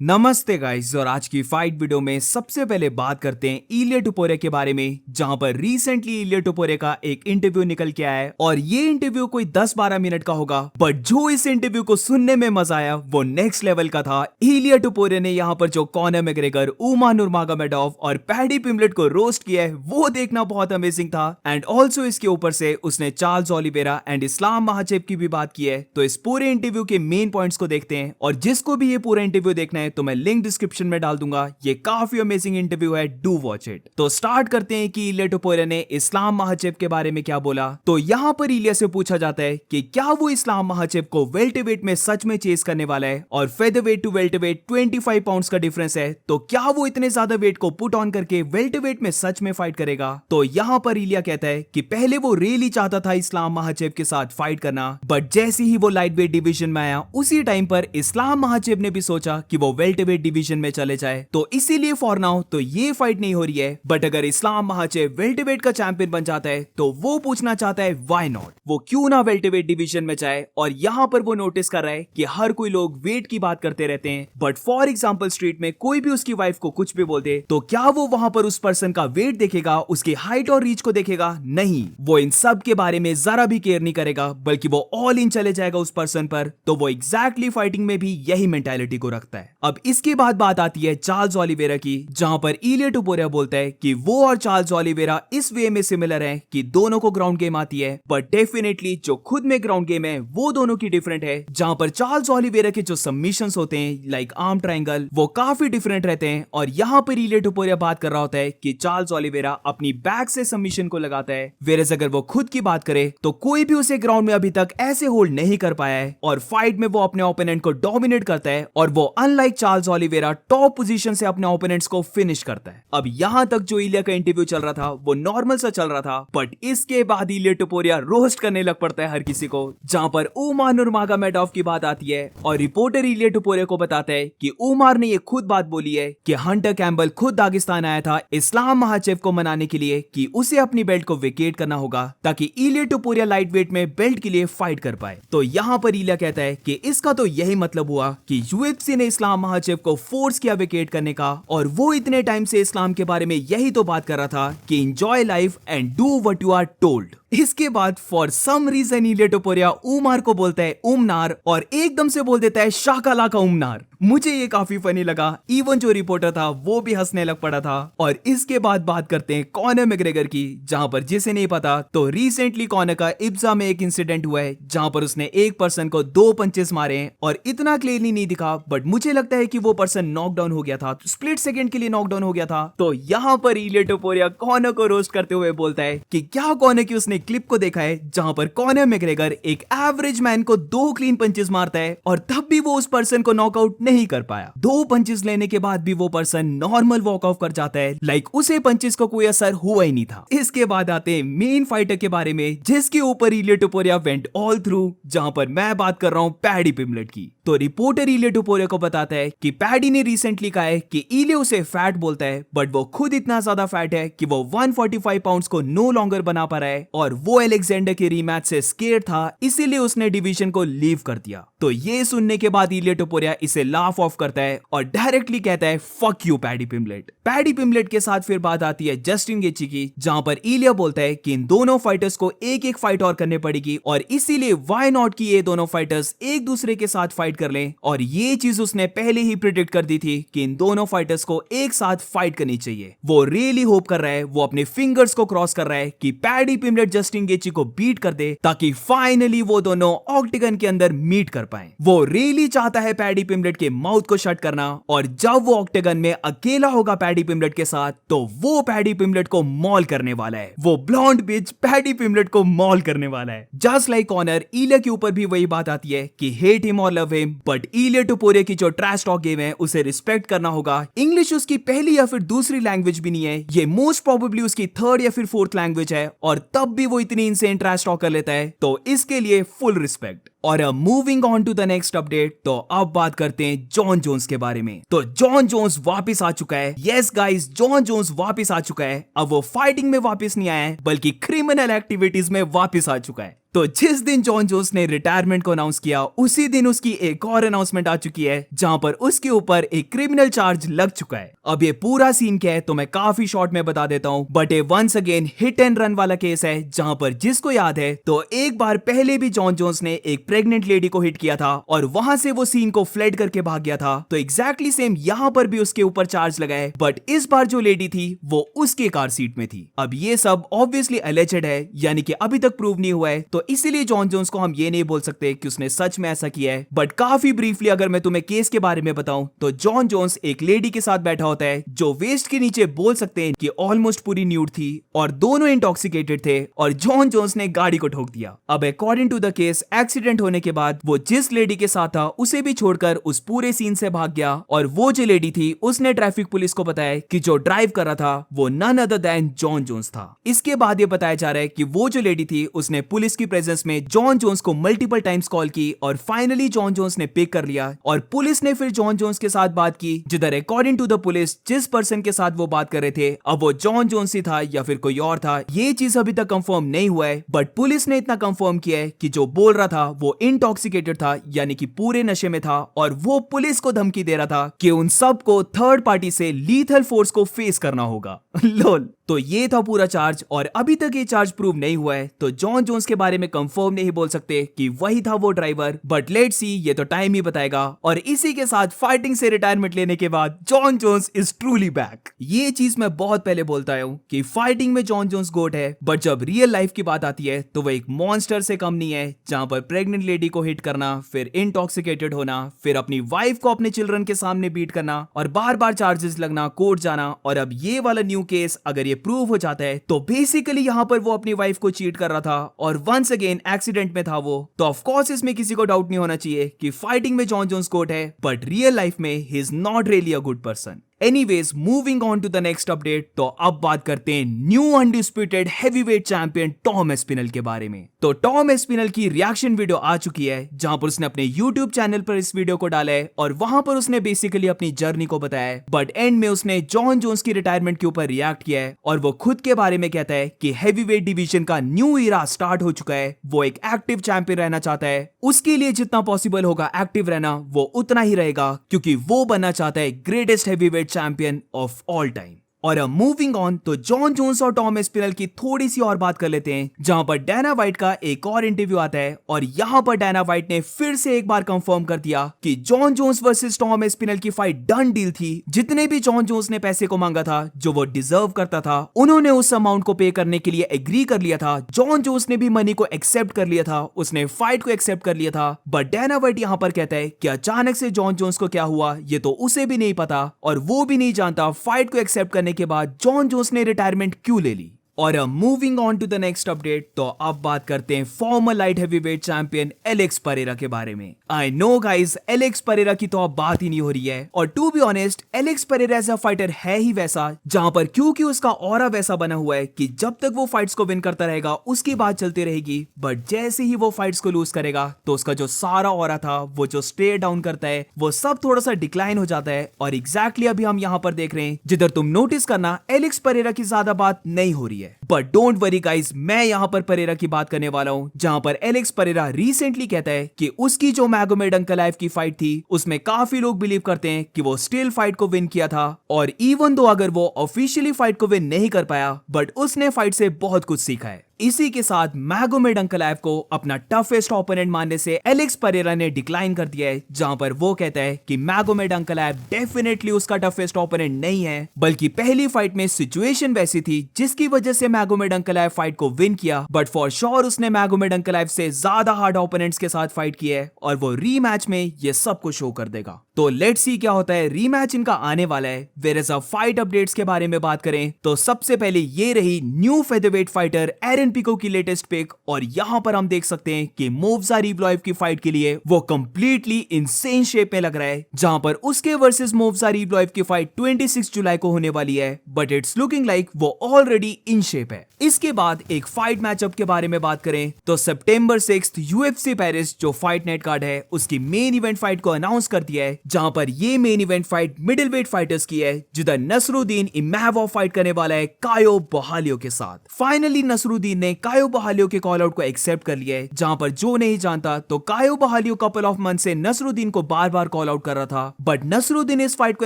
नमस्ते गाइस। और आज की फाइट वीडियो में सबसे पहले बात करते हैं इलिया टुपोरिया के बारे में, जहां पर रिसेंटली इलिया टुपोरिया का एक इंटरव्यू निकल के आया है और ये इंटरव्यू कोई 10-12 मिनट का होगा, बट जो इस इंटरव्यू को सुनने में मजा आया वो नेक्स्ट लेवल का था। इलिया टुपोरिया ने यहाँ पर जो कॉनर मैग्रेगर, उमा नुरमागोमेडोव और पैडी पिम्बलेट को रोस्ट किया है वो देखना बहुत अमेजिंग था। एंड ऑल्सो इसके ऊपर से उसने चार्ल्स ओलिवेरा एंड इस्लाम महाचेव की भी बात की है। तो इस पूरे इंटरव्यू के मेन पॉइंट्स को देखते हैं, और जिसको भी ये पूरा इंटरव्यू देखना है तो मैं लिंक डिस्क्रिप्शन में डाल दूंगा। ये काफी अमेजिंग इंटरव्यू है, डू वॉच इट। तो स्टार्ट करते हैं कि इलिया टुपोरिया ने इस्लाम महाचेव के बारे में क्या बोला। तो यहाँ पर इलिया से पूछा जाता है कि क्या वो इस्लाम महाचेव को वेल्टरवेट में सच में चेस करने वाला है, और फेदरवेट टू वेल्टरवेट 25 पाउंड्स का डिफरेंस है, तो क्या वो इतने ज्यादा वेट को पुट ऑन करके वेल्टरवेट में सच में फाइट करेगा। तो यहाँ पर इलिया कहता है कि पहले वो रियली चाहता था इस्लाम महाचेव के साथ फाइट करना, बट जैसे ही वो लाइट वेट डिवीजन में आया उसी टाइम पर इस्लाम महाचेव ने भी सोचा कि वो वेल्टरवेट डिवीजन में चले जाए, तो इसीलिए फॉर नाउ तो ये फाइट नहीं हो रही है। बट अगर इस्लाम महाचेव वेल्टरवेट का चैंपियन बन जाता है तो वो पूछना चाहता है व्हाई नॉट, वो क्यों ना वेल्टरवेट डिवीजन में जाए। और यहाँ पर वो नोटिस कर रहा है कि हर कोई लोग वेट की बात करते रहते हैं, बट फॉर एग्जाम्पल स्ट्रीट में कोई भी उसकी वाइफ को कुछ भी बोल दे तो क्या वो वहां पर उस पर्सन का वेट देखेगा, उसकी हाइट और रीच को देखेगा? नहीं, वो इन सब के बारे में जरा भी केयर नहीं करेगा, बल्कि वो ऑल इन चले जाएगा उस पर्सन पर। तो वो एग्जैक्टली फाइटिंग में भी यही मेंटालिटी को रखता है। अब इसके बाद बात आती है चार्ल्स ओलिवेरा की, जहां पर इलिया टुपोरिया बोलता है कि वो और चार्ल्स ओलिवेरा इस वे में सिमिलर हैं कि दोनों को ग्राउंड गेम आती है, बट डेफिनेटली जो खुद में ग्राउंड गेम है वो दोनों की डिफरेंट है। जहां पर चार्ल्स ओलिवेरा के जो सबमिशंस होते हैं लाइक आर्म ट्रायंगल, वो काफी डिफरेंट रहते हैं। और यहाँ पर इलिया टुपोरिया बात कर रहा होता है कि चार्ल्स ओलिवेरा अपनी बैक से सबमिशन को लगाता है, वेरएज़ अगर वो खुद की बात करे तो कोई भी उसे ग्राउंड में अभी तक ऐसे होल्ड नहीं कर पाया है, और फाइट में वो अपने ओपोनेंट को डोमिनेट करता है, और वो unlike Charles Oliveira top position से अपने ओपोनेंट्स को फिनिश करता है। अब यहाँ तक जो इलिया का इंटरव्यू चल रहा था वो नॉर्मल सा चल रहा था, बट इसके बाद इलिया टुपोरिया रोस्ट करने लग पड़ता है हर किसी को। जहां पर उमा नुरमागोमेडोव की बात आती है और रिपोर्टर इलिया टुपोरिया को बताता है कि उमर ने ये खुद बात बोली है कि हंटर कैम्पबेल खुद दागिस्तान आया था इस्लाम महाचेव को मनाने के लिए कि उसे अपनी बेल्ट को वेकेट करना होगा ताकि इलिया टुपोरिया लाइट वेट में बेल्ट के लिए फाइट कर पाए। तो यहाँ पर इलिया कहता है कि इसका तो यही मतलब हुआ कि यूएफसी ने इस्लाम महाचेव को फोर्स किया वेकेट करने का, और वो इतने टाइम से इस्लाम के बारे में यही तो बात कर रहा था कि enjoy life and do what you are told. इसके बाद फॉर सम रीजन इलिया टुपोरिया उमर को बोलता है उमनार, और एकदम से बोल देता है शाकाला का उमनार। मुझे ये काफी फनी लगा, इवन जो रिपोर्टर था वो भी हंसने लग पड़ा था। और इसके बाद बात करते हैं कॉनर मैग्रेगर की, जहां पर जिसे नहीं पता तो रिसेंटली कॉनर का इब्जा में एक इंसिडेंट हुआ है जहां पर उसने एक पर्सन को 2 पंचेस मारे हैं, और इतना क्लियरली नहीं दिखा, बट मुझे लगता है कि वो पर्सन नॉकडाउन हो गया था, स्प्लिट सेकंड के लिए नॉकडाउन हो गया था। तो यहाँ पर इलिया टुपोरिया कॉनर को रोस्ट करते हुए बोलता है कि क्या कॉनर की उसने क्लिप को देखा है जहां पर कॉनर मैग्रेगर एक एवरेज मैन को 2 क्लीन पंचेस मारता है, और तब भी वो उस पर्सन को नॉकआउट नहीं कर पाया। 2 पंचेस लेने के बाद भी वो पर्सन नॉर्मल वॉक ऑफ कर जाता है, लाइक उसे पंचेस को कोई असर हुआ ही नहीं था। इसके बाद आते हैं मेन फाइटर के बारे में, जिसके ऊपर इलिया टुपोरिया वेंट ऑल थ्रू, जहां पर मैं बात कर रहा हूं पैडी पिम्बलेट की। तो रिपोर्टर इलिया टुपोरिया को बताता है कि पैडी ने रिसेंटली कहा है कि इलिया उसे फैट बोलता है, बट वो खुद इतना ज्यादा फैट है कि वो 145 पाउंड्स को नो लॉन्गर बना पा रहा है, और वो अलेक्जेंडर के रीमैच से स्केयर था, इसीलिए उसने डिवीजन को लीव कर दिया। तो ये सुनने के बाद इलिया टुपोरिया इसे लाफ ऑफ करता है और डायरेक्टली कहता है फक यू पैडी पिम्बलेट। पैडी पिम्बलेट के साथ फिर बात आती है जस्टिन गेची की, जहां पर इलिया बोलता है कि इन दोनों फाइटर्स को एक एक फाइट और करने पड़ेगी, और इसीलिए व्हाई नॉट कि ये दोनों फाइटर्स एक दूसरे के साथ फाइट कर लें। और ये चीज उसने पहले ही प्रिडिक्ट कर दी थी कि इन दोनों फाइटर्स को एक साथ फाइट करनी चाहिए। वो रियली होप कर रहा है, वो अपने फिंगर्स को क्रॉस कर रहा है कि पैडी पिम्बलेट जस्टिन गेची को बीट कर दे, ताकि फाइनली वो दोनों ऑक्टेगन के अंदर मीट कर पाए। वो रियली चाहता है पैडी पिम्बलेट के माउथ को शट करना, और जब वो ऑक्टेगन में अकेला होगा पैडी पिम्बलेट के साथ तो वो पैडी पिम्बलेट को मॉल करने वाला है। वो ब्लॉन्ड बिच पैडी पिम्बलेट को मॉल करने वाला है। जस्ट लाइक कॉनर, इलिया के ऊपर भी वही बात आती है कि हेट हिम और लव हिम, बट इलिया टुपोरिया की जो ट्रैश टॉक गेम है उसे रिस्पेक्ट करना होगा। इंग्लिश उसकी पहली या फिर दूसरी लैंग्वेज भी नहीं है, ये मोस्ट प्रोबेबली उसकी 3rd या फिर 4th लैंग्वेज है, और तब भी वो इतनी इनसेन ट्रैश टॉक कर लेता है, तो इसके लिए फुल रिस्पेक्ट। और अब moving on to the next update, तो अब बात करते हैं जॉन जोन्स के बारे में। तो जॉन जोन्स वापस आ चुका है। यस गाइस, जॉन जोन्स वापस आ चुका है। अब वो फाइटिंग में वापस नहीं आया है, बल्कि क्रिमिनल एक्टिविटीज में वापस आ चुका है। तो जिस दिन जॉन जोन्स ने रिटायरमेंट को अनाउंस किया उसी दिन उसकी एक और अनाउंसमेंट आ चुकी है जहां पर उसके ऊपर एक क्रिमिनल चार्ज लग चुका है। अब ये पूरा सीन क्या है तो मैं काफी शॉर्ट में बता देता हूं, बट ये once again hit and run वाला केस है जहां पर जिसको याद है तो एक बार पहले भी जॉन जोन्स ने एक प्रेग्नेंट लेडी को हिट किया था और वहां से वो सीन को फ्लड करके भाग गया था। तो एग्जैक्टली सेम यहां पर भी उसके ऊपर चार्ज लगा है, बट इस बार जो लेडी थी वो उसके कार सीट में थी। अब ये सब ऑब्वियसली अलेजेड है, यानी कि अभी तक प्रूव नहीं हुआ है, तो इसीलिए जॉन जोन्स को हम ये नहीं बोल सकते कि उसने सच में ऐसा किया है। बट काफी ब्रीफली अगर मैं तुम्हें केस के बारे में बताऊं तो जॉन जोन्स एक लेडी के साथ बैठा होता है जो वेस्ट के नीचे बोल सकते हैं कि ऑलमोस्ट पूरी न्यूड थी और दोनों इंटॉक्सिकेटेड थे और जॉन जोन्स ने गाड़ी को ठोक दिया। अब according to the case accident होने के बाद वो जिस लेडी के साथ था उसे भी छोड़कर उस पूरे सीन से भाग गया और वो जो लेडी थी उसने ट्रैफिक पुलिस को बताया कि जो ड्राइव कर रहा था वो none other than John Jones था। इसके बाद ये बताया जा रहा है कि वो जो लेडी थी उसने पुलिस की प्रेजेंस में जॉन जोन्स को मल्टीपल टाइम्स कॉल की और फाइनली जॉन जोन्स ने पिक कर लिया और पुलिस ने फिर जॉन जोन्स के साथ बात की, जिधर अकॉर्डिंग टू द पुलिस जिस पर्सन के साथ वो बात कर रहे थे अब वो जॉन जोन्स ही था या फिर कोई और था, ये चीज अभी तक कंफर्म नहीं हुआ है। बट पुलिस ने इतना कंफर्म किया है कि जो बोल रहा था वो इंटॉक्सिकेटेड था, यानी कि पूरे नशे में था और वो पुलिस को धमकी दे रहा था कि उन सब को थर्ड पार्टी से लीथल फोर्स को फेस करना होगा। लोल। तो ये था पूरा चार्ज और अभी तक ये चार्ज प्रूव नहीं हुआ है, तो जॉन जोन्स के बारे में कंफर्म नहीं बोल सकते कि वही था वो ड्राइवर, बट लेट्स सी, ये तो टाइम ही बताएगा। और इसी के साथ फाइटिंग से रिटायरमेंट लेने के बाद John Jones is truly back. ये चीज मैं बहुत पहले बोलता हूं कि फाइटिंग में जॉन जोन्स गोट है, बट जब रियल लाइफ की बात आती है तो वह एक मॉन्स्टर से कम नहीं है, जहां पर प्रेग्नेंट लेडी को हिट करना, फिर इंटॉक्सिकेटेड होना, फिर अपनी वाइफ को अपने चिल्ड्रन के सामने बीट करना और बार बार चार्जेस लगना, कोर्ट जाना, और अब ये वाला न्यू केस अगर ये प्रूव हो जाता है तो बेसिकली यहाँ पर वो अपनी वाइफ को चीट कर रहा था और वंस अगेन एक्सीडेंट में था वो। तो ऑफ कोर्स इसमें किसी को डाउट नहीं होना चाहिए कि फाइटिंग में जॉन जोन्स गोट है, बट रियल लाइफ में ही is not really a good person. Anyways, moving on to the next update. तो अब बात करते हैं new undisputed heavyweight champion Tom Aspinall के बारे में। तो टॉम एस्पिनल की रिएक्शन वीडियो आ चुकी है जहां पर उसने अपने यूट्यूब चैनल पर इस वीडियो को डाला है और वहां पर उसने बेसिकली अपनी जर्नी को बताया है, बट एंड में उसने जॉन जोन्स की रिटायरमेंट के ऊपर रिएक्ट किया है और वो खुद के बारे में कहता है कि हेवीवेट डिवीजन का न्यू ईरा स्टार्ट हो चुका है। वो एक एक्टिव चैंपियन रहना चाहता है, उसके लिए जितना पॉसिबल होगा एक्टिव रहना वो उतना ही रहेगा, क्योंकि वो बनना चाहता है greatest heavyweight champion of all time. और अब मूविंग ऑन, तो जॉन जोन्स और टॉम एस्पिनल की थोड़ी सी और बात कर लेते हैं, जहां पर डैना वाइट का एक और इंटरव्यू आता है और यहां पर डैना वाइट ने फिर से एक बार कंफर्म कर दिया कि John Jones versus Tom Aspinall की फाइट डन डील थी। जितने भी जॉन जोन्स ने पैसे को मांगा था जो वो डिजर्व करता था, उन्होंने उस अमाउंट को पे करने के लिए एग्री कर लिया था। जॉन जोन्स ने भी मनी को एक्सेप्ट कर लिया था, उसने फाइट को एक्सेप्ट कर लिया था। बट डैना वाइट यहां पर कहता है कि अचानक से जॉन जोन्स को क्या हुआ ये तो उसे भी नहीं पता और वो भी नहीं जानता फाइट को एक्सेप्ट करने के बाद जॉन जोन्स ने रिटायरमेंट क्यों ले ली। और अब moving on to the next update, तो अब बात करते हैं former light heavyweight champion Alex Pereira के बारे में। I know guys, Alex Pereira की तो अब बात ही नहीं हो रही है और to be honest Alex Pereira as a fighter है ही वैसा, जहां पर क्योंकि उसका ऑरा वैसा बना हुआ है कि जब तक वो फाइट्स को विन करता रहेगा उसकी बात चलती रहेगी, बट जैसे ही वो फाइट्स को लूज करेगा तो उसका जो सारा ऑरा था, वो जो स्टे डाउन करता है, वो सब थोड़ा सा डिक्लाइन हो जाता है। और एग्जैक्टली अभी हम यहाँ पर देख रहे हैं, जिधर तुम नोटिस करना एलेक्स परेरा की ज्यादा बात नहीं हो रही है। बट डोंट वरी गाइस, मैं यहां पर परेरा की बात करने वाला हूं, जहां पर एलेक्स परेरा रिसेंटली कहता है कि उसकी जो मैगोमेड अंकलाइव की फाइट थी उसमें काफी लोग बिलीव करते हैं कि वो स्टिल फाइट को विन किया था, और इवन दो अगर वो ऑफिशियली फाइट को विन नहीं कर पाया, बट उसने फाइट से बहुत कुछ सीखा है। इसी के साथ मैगोमेड अंकलाइव को अपना टफेस्ट ओपोनेंट मानने से एलेक्स परेरा ने डिक्लाइन कर दिया है, जहां पर वो कहता है कि मैगोमेड अंकलाइव डेफिनेटली उसका टफेस्ट ओपोनेंट नहीं है, बल्कि पहली फाइट में सिचुएशन वैसी थी जिसकी वजह से मैगोमेड अंकलाइव फाइट को विन किया, बट फॉर श्योर उसने मैगोमेड अंकलाइव से ज्यादा हार्ड ओपोनेंट्स के साथ फाइट की है और वो रीमैच में ये सब कुछ शो कर देगा। तो लेट्स सी क्या होता है। रीमैच इनका आने वाला है। वेयर फाइट अपडेट्स के बारे में बात करें तो सबसे पहले ये रही न्यू फेदरवेट फाइटर एरन पिको की लेटेस्ट पिक, और यहां पर हम देख सकते हैं कि मोव्जा रिवलॉइव की फाइट के लिए वो कंप्लीटली इनसेन शेप में लग रहा है, जहां पर उसके वर्सेस मोव्जा रिवलॉइव की फाइट 26 जुलाई को होने वाली है, बट इट्स लुकिंग लाइक वो ऑलरेडी इन शेप है। इसके बाद एक फाइट मैचअप के बारे में बात करें तो सितंबर 6 यूएफसी पेरिस जो फाइट नेट कार्ड है उसकी मेन इवेंट फाइट को अनाउंस कर दिया है, जहां पर ये main event fight middleweight fighters की है, जिधर नसरुद्दीन इमावोव फाइट करने वाला है कायो बोहालियो के साथ। फाइनली नसरुद्दीन नसरुद्दीन ने कायो बहालियो के कॉल आउट को एक्सेप्ट कर लिया है, जहां पर जो नहीं जानता तो कायो बहालियो कपल ऑफ मंथ से नसरुद्दीन को बार बार कॉल आउट कर रहा था, बट नसरुद्दीन इस फाइट को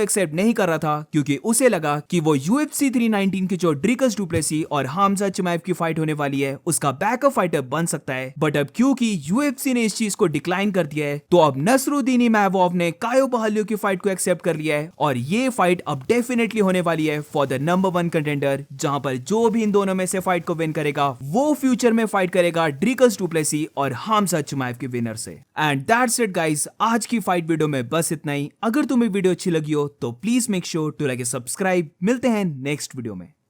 एक्सेप्ट नहीं कर रहा था क्योंकि उसे लगा कि वो UFC 319 की जो ड्रिकस डुप्लेसी और हामजा चिमाएव की फाइट होने वाली है उसका बैकअप फाइटर बन सकता है। बट अब क्योंकि UFC ने इस चीज को डिक्लाइन कर दिया है तो अब नसरुद्दीन इमामोव ने कायो बहालियो की फाइट को एक्सेप्ट कर लिया है और ये फाइट अब डेफिनेटली होने वाली है फॉर द नंबर 1 कंटेंडर, जहां पर जो भी इन दोनों में से फाइट को विन करेगा वो फ्यूचर में फाइट करेगा ड्रिकस डुप्लेसी और हामजा चिमाएव के विनर से। एंड दैट्स इट गाइस, आज की फाइट वीडियो में बस इतना ही। अगर तुम्हें वीडियो अच्छी लगी हो तो please make sure to like subscribe. मिलते हैं नेक्स्ट वीडियो में।